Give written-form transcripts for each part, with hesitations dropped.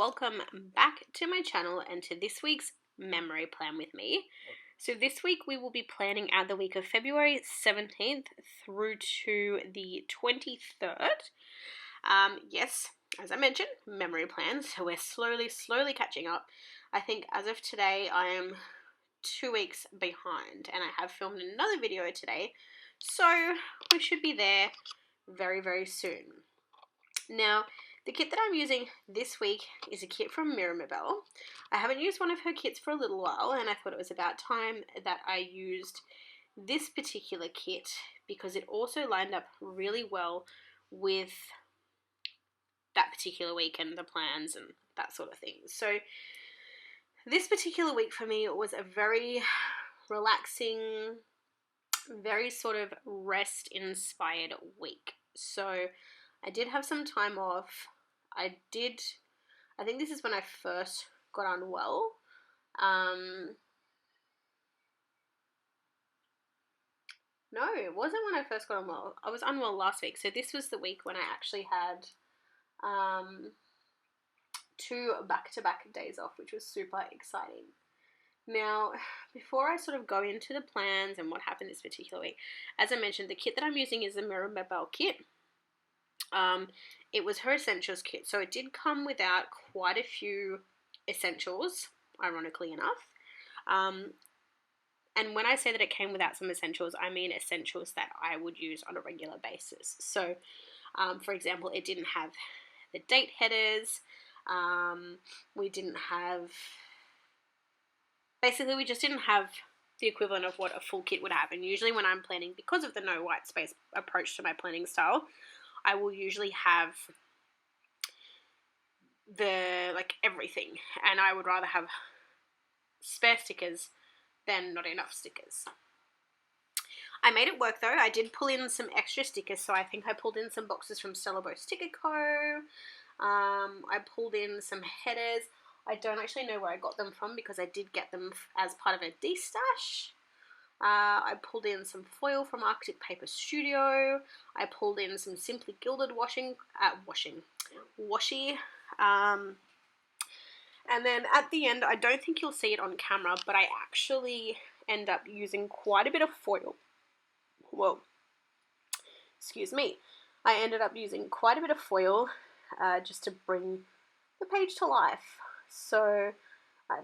welcome back to my channel and to this week's memory plan with me. So this week we will be planning out the week of February 17th through to the 23rd. Yes, as I mentioned, memory plans, so we're slowly catching up. I think as of today I am 2 weeks behind and I have filmed another video today, so we should be there very soon. Now, the kit that I'm using this week is a kit from Marshmallow. I haven't used one of her kits for a little while, and I thought it was about time that I used this particular kit because it also lined up really well with that particular week and the plans and that sort of thing. So this particular week for me was a very relaxing, very sort of rest-inspired week. So I did have some time off. I think this is when I first got unwell. No, it wasn't when I first got unwell. I was unwell last week. So this was the week when I actually had 2 back-to-back days off, which was super exciting. Now, before I sort of go into the plans and what happened this particular week, as I mentioned, the kit that I'm using is the Marshmallow kit. It was her essentials kit, so it did come without quite a few essentials, ironically enough. And when I say that it came without some essentials, I mean essentials that I would use on a regular basis. So, for example, it didn't have the date headers. We just didn't have the equivalent of what a full kit would have. And usually when I'm planning, because of the no white space approach to my planning style, I will usually have everything, and I would rather have spare stickers than not enough stickers. I made it work though. I did pull in some extra stickers, so I think I pulled in some boxes from Stellabo Sticker Co. I pulled in some headers. I don't actually know where I got them from because I did get them as part of a D-stash. I pulled in some foil from Marshmallow Studio. I pulled in some Simply Gilded washi. And then at the end, I don't think you'll see it on camera, but I actually end up using quite a bit of foil. Whoa. Excuse me. I ended up using quite a bit of foil just to bring the page to life. So I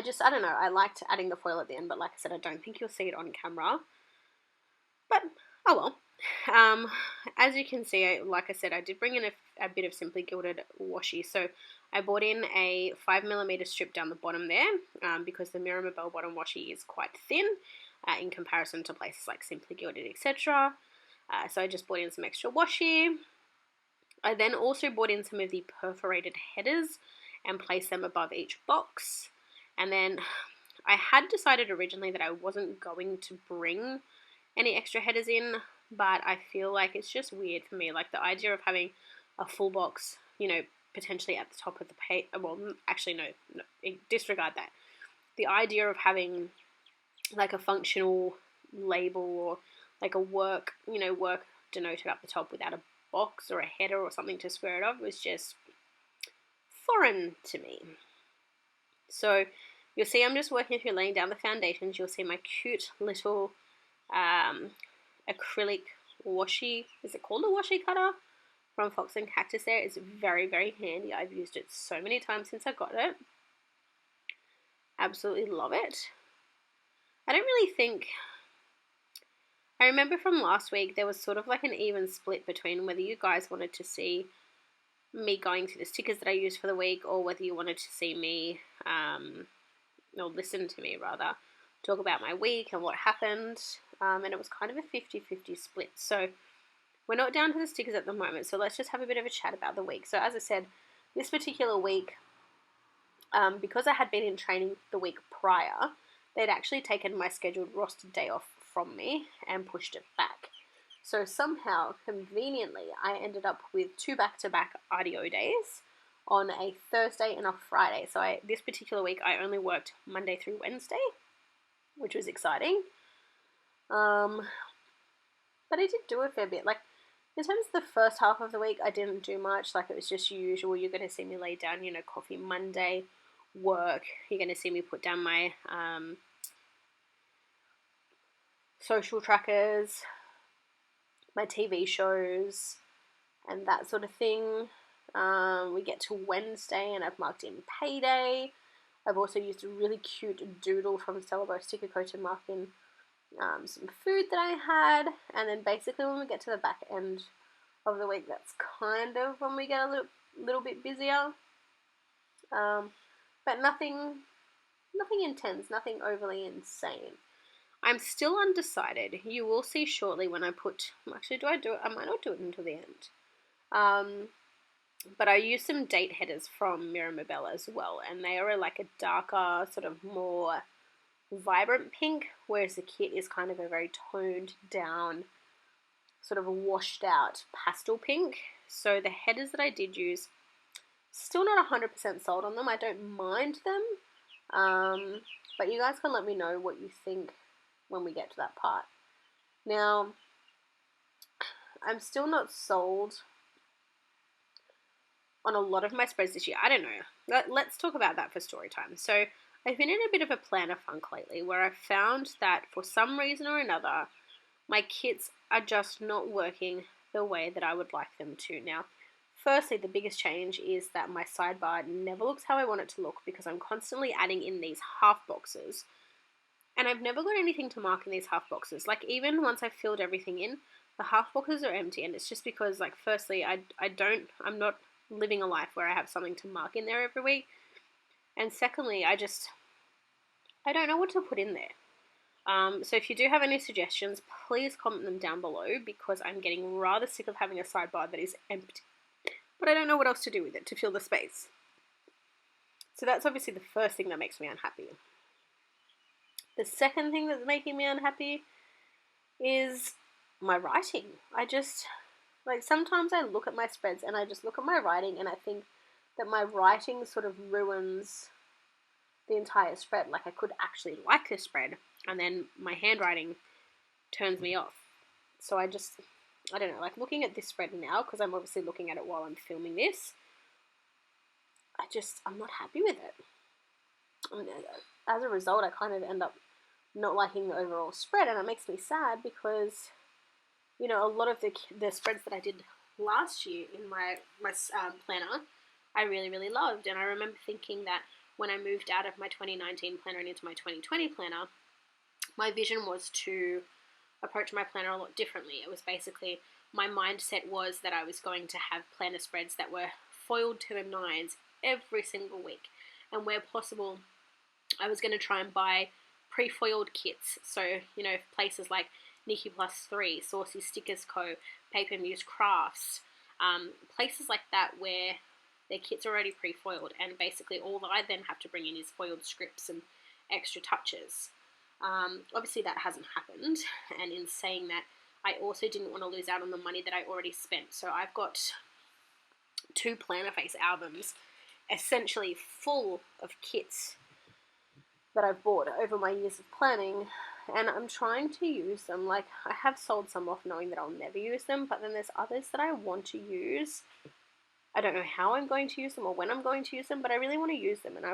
don't know, I liked adding the foil at the end, but like I said, I don't think you'll see it on camera. But, oh well. As you can see, like I said, I did bring in a bit of Simply Gilded washi. So I bought in a 5mm strip down the bottom there because the Marshmallow bottom washi is quite thin in comparison to places like Simply Gilded, etc. So I just bought in some extra washi. I then also bought in some of the perforated headers and placed them above each box. And then I had decided originally that I wasn't going to bring any extra headers in, but I feel like it's just weird for me. Like the idea of having a full box, potentially at the top of the page. Well, actually, no, disregard that. The idea of having like a functional label or like a work denoted up the top without a box or a header or something to square it off was just foreign to me. So you'll see I'm just working through laying down the foundations. You'll see my cute little acrylic washi. Is it called a washi cutter? From Fox and Cactus there. It's very handy. I've used it so many times since I got it. Absolutely love it. I remember from last week there was sort of like an even split between whether you guys wanted to see me going through the stickers that I used for the week or whether you wanted to see me, or listen to me rather, talk about my week and what happened. And it was kind of a 50-50 split. So we're not down to the stickers at the moment, so let's just have a bit of a chat about the week. So as I said, this particular week, because I had been in training the week prior, they'd actually taken my scheduled rostered day off from me and pushed it back. So somehow, conveniently, I ended up with 2 back-to-back RDO days on a Thursday and a Friday. So this particular week, I only worked Monday through Wednesday, which was exciting. But I did do a fair bit. Like, In terms of the first half of the week, I didn't do much. Like, it was just usual. You're going to see me lay down, coffee Monday, work. You're going to see me put down my social trackers, my TV shows, and that sort of thing. We get to Wednesday and I've marked in payday. I've also used a really cute doodle from Celebo Sticker Co to mark in some food that I had. And then basically when we get to the back end of the week, that's kind of when we get a little bit busier. But nothing intense, nothing overly insane. I'm still undecided. You will see shortly when I put... Actually, I might not do it until the end. But I use some date headers from Mirabelle as well, and they are like a darker, sort of more vibrant pink, whereas the kit is kind of a very toned down, sort of a washed out pastel pink. So the headers that I did use, still not 100% sold on them. I don't mind them, but you guys can let me know what you think when we get to that part. Now, I'm still not sold on a lot of my spreads this year. I don't know. Let's talk about that for story time. So I've been in a bit of a planner funk lately where I've found that for some reason or another, my kits are just not working the way that I would like them to. Now, firstly, the biggest change is that my sidebar never looks how I want it to look because I'm constantly adding in these half boxes. And I've never got anything to mark in these half boxes. Like, even once I've filled everything in, the half boxes are empty. And it's just because, like, firstly, I'm not living a life where I have something to mark in there every week. And secondly, I don't know what to put in there. So if you do have any suggestions, please comment them down below because I'm getting rather sick of having a sidebar that is empty. But I don't know what else to do with it to fill the space. So that's obviously the first thing that makes me unhappy. The second thing that's making me unhappy is my writing. Sometimes I look at my spreads and I just look at my writing and I think that my writing sort of ruins the entire spread. Like, I could actually like this spread and then my handwriting turns me off. So I don't know, like looking at this spread now, because I'm obviously looking at it while I'm filming this, I'm not happy with it. And as a result, I kind of end up not liking the overall spread, and it makes me sad because, a lot of the spreads that I did last year in my planner, I really, really loved. And I remember thinking that when I moved out of my 2019 planner and into my 2020 planner, my vision was to approach my planner a lot differently. It was basically, my mindset was that I was going to have planner spreads that were foiled to the nines every single week. And where possible, I was going to try and buy pre-foiled kits. So, places like Nikki Plus 3, Saucy Stickers Co., Paper Muse Crafts, places like that where their kits are already pre-foiled, and basically all that I then have to bring in is foiled scripts and extra touches. Obviously that hasn't happened, and in saying that, I also didn't want to lose out on the money that I already spent. So I've got 2 planner face albums essentially full of kits that I've bought over my years of planning, and I'm trying to use them. Like, I have sold some off knowing that I'll never use them, but then there's others that I want to use. I don't know how I'm going to use them or when I'm going to use them, but I really want to use them, and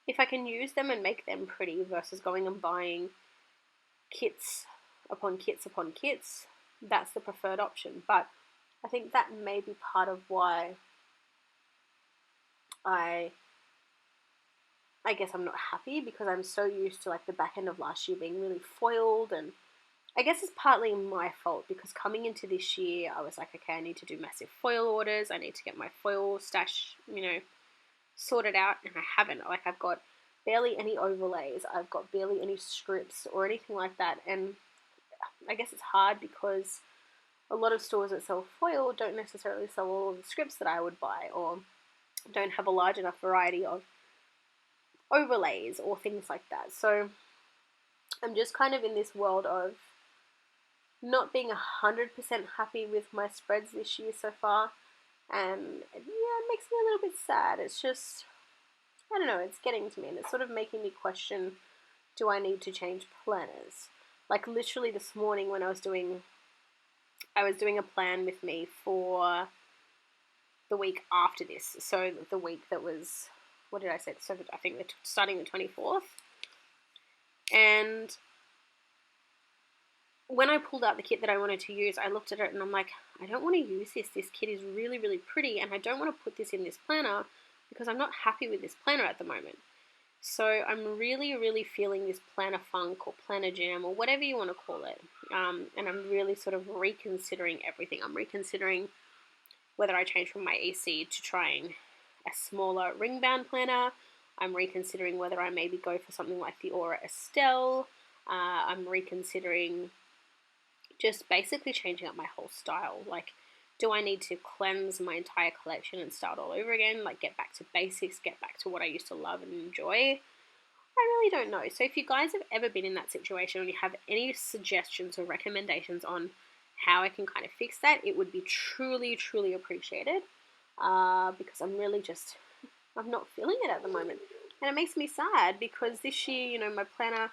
if I can use them and make them pretty versus going and buying kits upon kits upon kits, that's the preferred option. But I think that may be part of why I guess I'm not happy, because I'm so used to like the back end of last year being really foiled, and I guess it's partly my fault because coming into this year I was like, okay, I need to do massive foil orders, I need to get my foil stash, sorted out, and I haven't. Like, I've got barely any overlays, I've got barely any scripts or anything like that, and I guess it's hard because a lot of stores that sell foil don't necessarily sell all of the scripts that I would buy, or don't have a large enough variety of overlays or things like that. So I'm just kind of in this world of not being 100% happy with my spreads this year so far, and yeah, it makes me a little bit sad. It's just, I don't know, it's getting to me, and it's sort of making me question, do I need to change planners? Like, literally this morning when I was doing I was doing a plan with me for the week after this. So the week that was, what did I say? So I think starting the 24th. And when I pulled out the kit that I wanted to use, I looked at it and I'm like, I don't want to use this. This kit is really, really pretty, and I don't want to put this in this planner because I'm not happy with this planner at the moment. So I'm really, really feeling this planner funk or planner jam or whatever you want to call it. And I'm really sort of reconsidering everything. I'm reconsidering whether I change from my EC to trying a smaller ring bound planner. I'm reconsidering whether I maybe go for something like the Aura Estelle. I'm reconsidering just basically changing up my whole style. Like, do I need to cleanse my entire collection and start all over again? Like, get back to basics, get back to what I used to love and enjoy? I really don't know. So if you guys have ever been in that situation and you have any suggestions or recommendations on how I can kind of fix that, it would be truly, truly appreciated, because I'm not feeling it at the moment. And it makes me sad because this year, you know, my planner,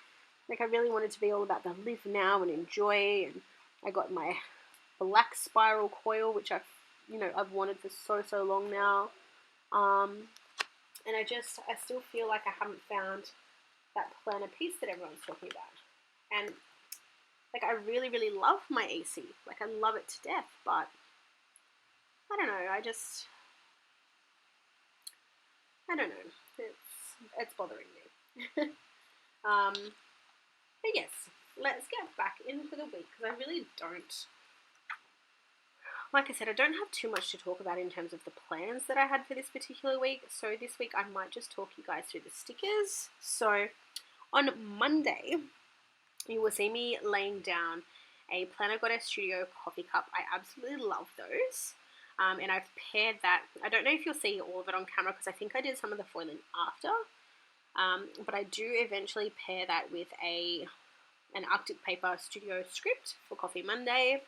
like, I really wanted to be all about the live now and enjoy, and I got my black spiral coil, which I've wanted for so long now. And I still feel like I haven't found that planner piece that everyone's talking about. And like, I really, really love my EC. Like, I love it to death, but I don't know. I don't know. It's bothering me. But yes, let's get back into the week because I really don't. Like I said, I don't have too much to talk about in terms of the plans that I had for this particular week. So this week I might just talk you guys through the stickers. So on Monday, you will see me laying down a Marshmallow Studio coffee cup. I absolutely love those. And I've paired that. I don't know if you'll see all of it on camera because I think I did some of the foiling after. But I do eventually pair that with an Arctic Paper Studio script for Coffee Monday.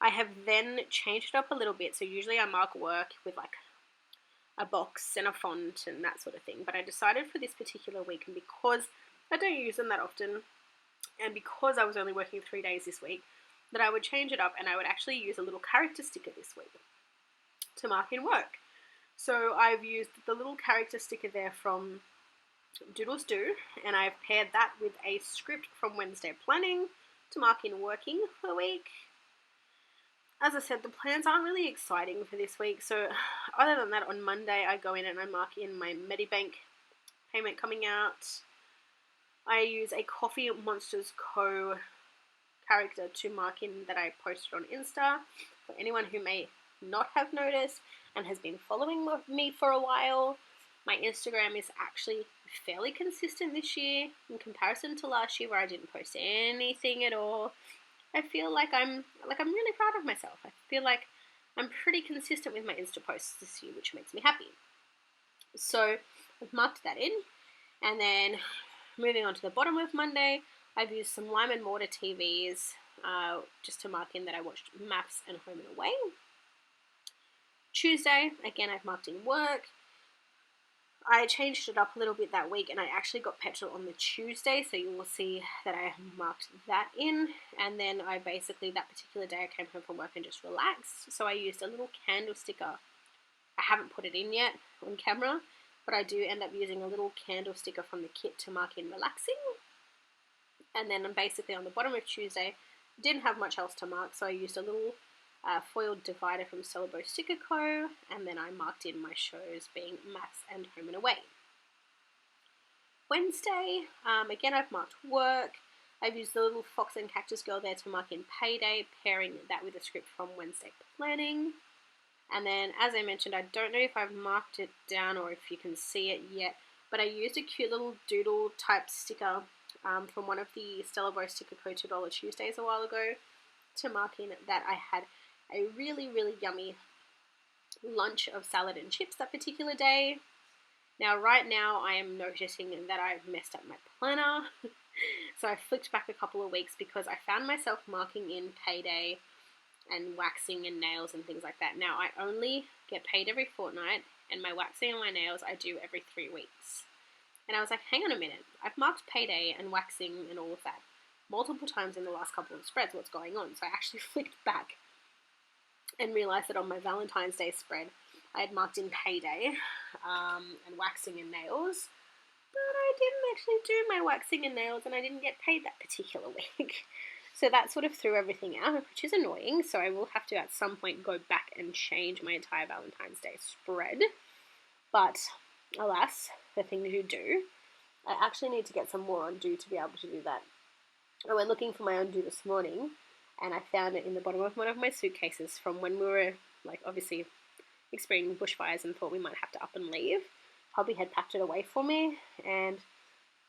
I have then changed it up a little bit. So usually I mark work with like a box and a font and that sort of thing. But I decided for this particular week, and because I don't use them that often, and because I was only working 3 days this week, that I would change it up and I would actually use a little character sticker this week to mark in work. So I've used the little character sticker there from Doodles Do, and I've paired that with a script from Wednesday Planning to mark in working for the week. As I said, the plans aren't really exciting for this week, so other than that, on Monday I go in and I mark in my Medibank payment coming out. I use a Coffee Monsters Co. character to mark in that I posted on Insta. For anyone who may not have noticed and has been following me for a while, my Instagram is actually fairly consistent this year in comparison to last year where I didn't post anything at all. I feel like I'm really proud of myself. I feel like I'm pretty consistent with my Insta posts this year, which makes me happy. So I've marked that in, and then moving on to the bottom of Monday, I've used some lime and mortar TVs just to mark in that I watched Maths and Home and Away. Tuesday, again, I've marked in work. I changed it up a little bit that week, and I actually got petrol on the Tuesday, so you will see that I marked that in. And then I basically, that particular day, I came home from work and just relaxed. So I used a little candle sticker. I haven't put it in yet on camera, but I do end up using a little candle sticker from the kit to mark in relaxing. And then basically on the bottom of Tuesday, didn't have much else to mark, so I used a little foiled divider from Celebo Sticker Co. And then I marked in my shows being Maths and Home and Away. Wednesday, again I've marked work. I've used the little Fox and Cactus Girl there to mark in Payday, pairing that with a script from Wednesday Planning. And then, as I mentioned, I don't know if I've marked it down or if you can see it yet, but I used a cute little doodle type sticker from one of the Celebo Sticker Co. $2 Tuesdays a while ago to mark in that I had a really, really yummy lunch of salad and chips that particular day. Now, right now, I am noticing that I've messed up my planner. So I flicked back a couple of weeks because I found myself marking in Payday and waxing and nails and things like that. Now, I only get paid every fortnight, and my waxing and my nails I do every 3 weeks. And I was like, hang on a minute, I've marked Payday and waxing and all of that multiple times in the last couple of spreads what's going on. So I actually flicked back and realised that on my Valentine's Day spread, I had marked in payday and waxing and nails, but I didn't actually do my waxing and nails, and I didn't get paid that particular week. So that sort of threw everything out, which is annoying. So I will have to at some point go back and change my entire Valentine's Day spread. But alas, the things you do. I actually need to get some more undo to be able to do that. I went looking for my undo this morning, and I found it in the bottom of one of my suitcases from when we were, like, obviously experiencing bushfires and thought we might have to up and leave. Hubby had packed it away for me, and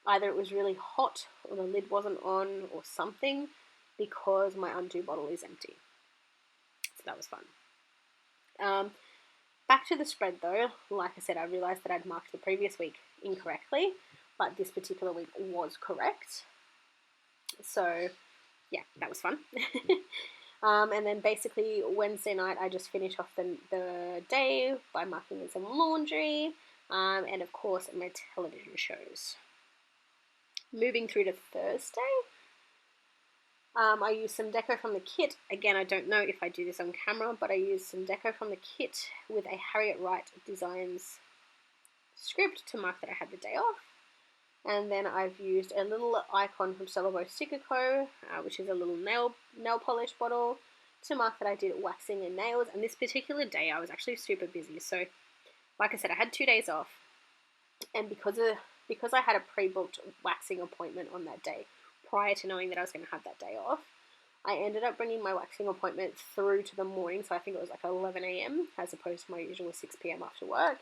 either it was really hot or the lid wasn't on or something, because my undo bottle is empty. So that was fun. Back to the spread though, like I said, I realised that I'd marked the previous week incorrectly, but this particular week was correct. So yeah, that was fun. And then basically Wednesday night I just finished off the day by marking in some laundry, and of course my television shows. Moving through to Thursday, I used some deco from the kit. Again, I don't know if I do this on camera, but I used some deco from the kit with a Harriet Wright Designs script to mark that I had the day off. And then I've used a little icon from Celebrate Sticker Co., which is a little nail polish bottle, to mark that I did waxing and nails. And this particular day I was actually super busy. So like I said, I had 2 days off, and because I had a pre-booked waxing appointment on that day, prior to knowing that I was going to have that day off, I ended up bringing my waxing appointment through to the morning, so I think it was like 11 a.m. as opposed to my usual 6 p.m. after work.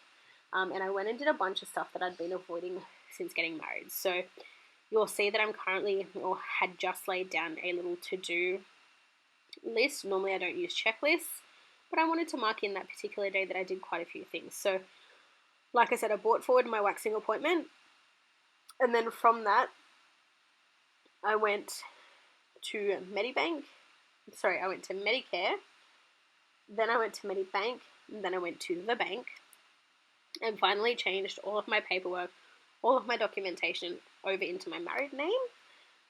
And I went and did a bunch of stuff that I'd been avoiding since getting married. So you'll see that I'm currently, or had just laid down a little to-do list. Normally I don't use checklists, but I wanted to mark in that particular day that I did quite a few things. So like I said, I brought forward my waxing appointment, and then from that I went to Medicare, then I went to Medibank, and then I went to the bank, and finally changed all of my paperwork, all of my documentation over into my married name.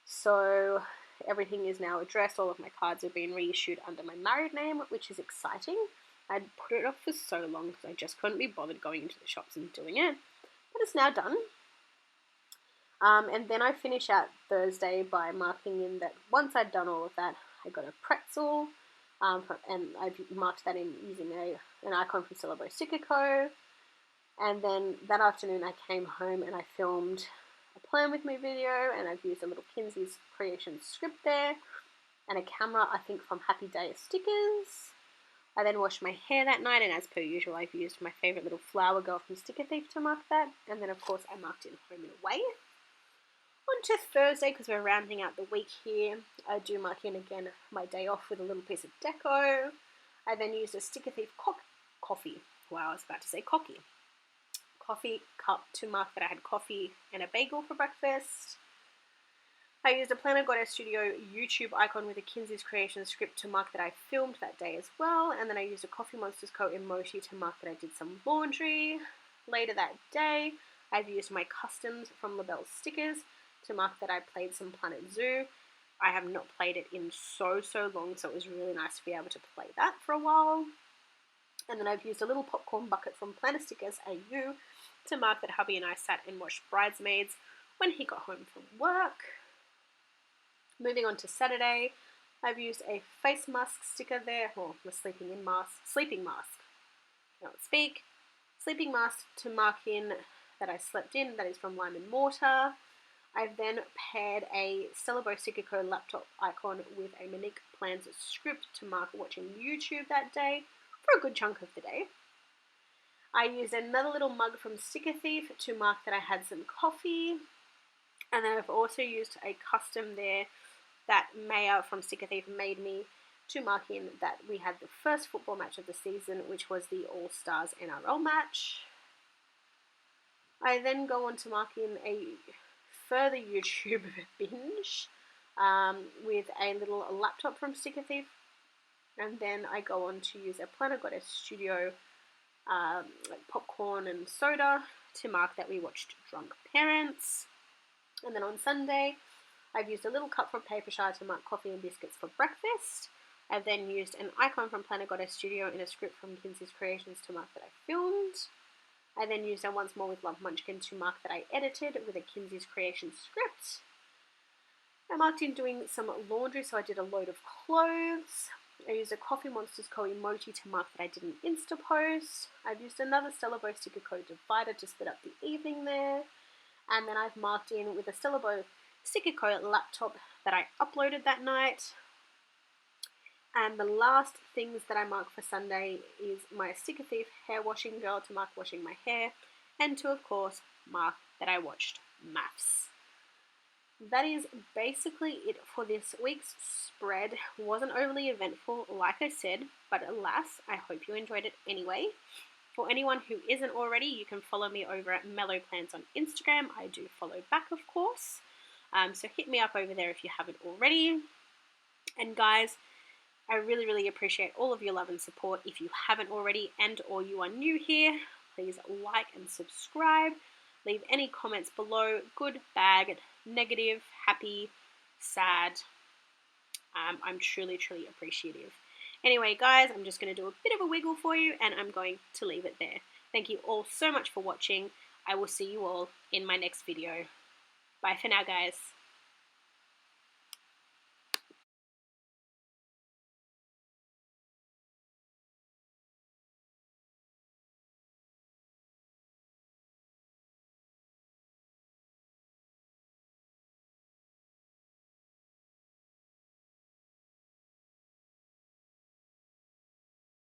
So everything is now addressed, all of my cards have been reissued under my married name, which is exciting. I'd put it off for so long because I just couldn't be bothered going into the shops and doing it, but it's now done. And then I finish out Thursday by marking in that once I'd done all of that, I got a pretzel, and I've marked that in using an icon from Celebrate Sticker Co. And then that afternoon I came home and I filmed a Plan With Me video, and I've used a little Kinsey's Creation script there, and a camera, I think, from Happy Day Stickers. I then washed my hair that night, and as per usual I've used my favourite little flower girl from Sticker Thief to mark that, and then of course I marked in Home and Away. On to Thursday, because we're rounding out the week here, I do mark in again my day off with a little piece of deco. I then used a Sticker Thief coffee cup to mark that I had coffee and a bagel for breakfast. I used a Marshmallow Studio YouTube icon with a Kinsey's Creation script to mark that I filmed that day as well, and then I used a Coffee Monsters Co. emoji to mark that I did some laundry. Later that day, I've used my customs from LaBelle stickers to mark that I played some Planet Zoo. I have not played it in so long, so it was really nice to be able to play that for a while. And then I've used a little popcorn bucket from Planet Stickers AU to mark that hubby and I sat and watched Bridesmaids when he got home from work. Moving on to Saturday, I've used a face mask sticker there, or the sleeping mask, cannot speak, sleeping mask to mark in that I slept in, that is from Lime and Mortar. I've then paired a Celebrate Sticker Co. laptop icon with a Monique Plans script to mark watching YouTube that day for a good chunk of the day. I used another little mug from Sticker Thief to mark that I had some coffee, and then I've also used a custom there that Maya from Sticker Thief made me to mark in that we had the first football match of the season, which was the All-Stars NRL match. I then go on to mark in a further YouTube binge with a little laptop from Sticker Thief, and then I go on to use a Marshmallow Studio popcorn and soda to mark that we watched Drunk Parents. And then on Sunday I've used a little cup from Papershire to mark coffee and biscuits for breakfast. I've then used an icon from Marshmallow Studio and a script from Kinsey's Creations to mark that I filmed. I then used a Once More with Love Munchkin to mark that I edited with a Kinsey's Creations script. I marked in doing some laundry, so I did a load of clothes. I used a Coffee Monsters Co emoji to mark that I did an Insta post. I've used another Stella Bow sticker code divider to split up the evening there. And then I've marked in with a Stella Bow sticker code laptop that I uploaded that night. And the last things that I mark for Sunday is my Sticker Thief hair washing gel to mark washing my hair, and to, of course, mark that I watched maths. That is basically it for this week's spread. It wasn't overly eventful, like I said, but alas, I hope you enjoyed it anyway. For anyone who isn't already, you can follow me over at Mellow Plans on Instagram. I do follow back, of course. So hit me up over there if you haven't already. And guys, I really, really appreciate all of your love and support. If you haven't already and or you are new here, please like and subscribe. Leave any comments below, good, bad, negative, happy, sad. I'm truly, truly appreciative. Anyway, guys, I'm just going to do a bit of a wiggle for you and I'm going to leave it there. Thank you all so much for watching. I will see you all in my next video. Bye for now, guys.